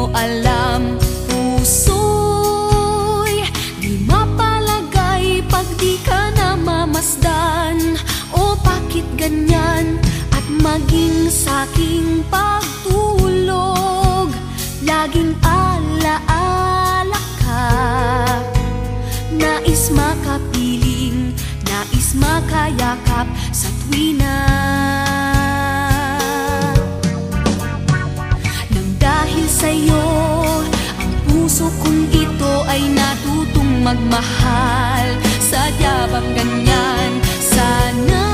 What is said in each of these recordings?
mo alam, puso'y di mapalagay pag di ka namamasdan. O bakit ganyan? At maging sa'king pagtulog, laging alaala ka. Nais makapiling, nais makayakap sa tuwina. Nang dahil sa'yo, ang puso kong ito ay natutong magmahal. Sadya bang ganyan? Sana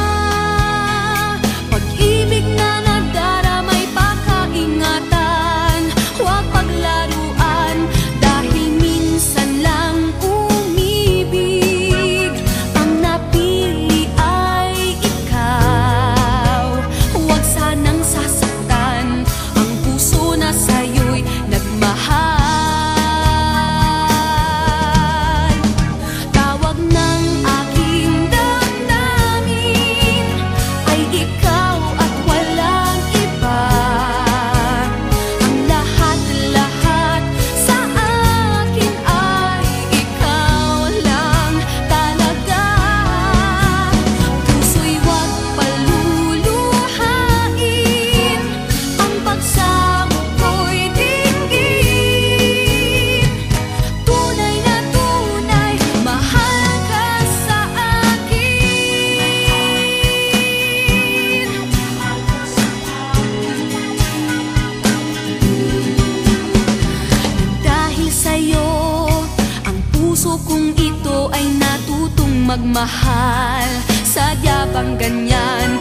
pag-ibig na nagdaramay pakaingatan, huwag paglaruan dahil minsan lang umibig. Ang napili ay ikaw, huwag sanang sasaktan ang puso na sa'yo'y nagmahal. Tawag ng aking damdamin ay ikaw at walang iba. Ang lahat-lahat sa akin ay ikaw lang talaga. Puso'y huwag paluluhain, ang pagsamo ko'y dinggin. Tunay na tunay, mahal ka sa akin. Dahil sa'yo, ang puso kong ito ay natutong magmahal. Sadya bang ganyan?